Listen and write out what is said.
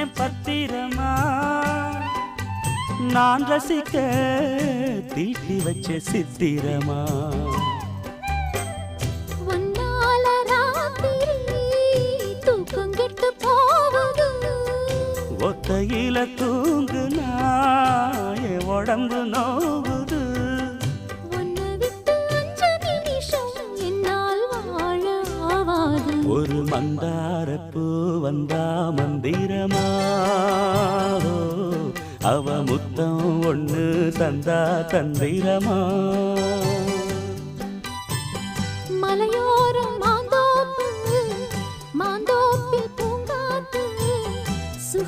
வச்சேன் பத்திரமா நான் ரசிக்க தீட்டி வச்ச சித்திரமா ஒத்தையில தூங்குனா என் உடம்பு நோவுது ஒரு மந்தாரப்பூ வந்தா மந்திரமா அவ முத்தம் ஒண்ணு தந்தா தந்திரமா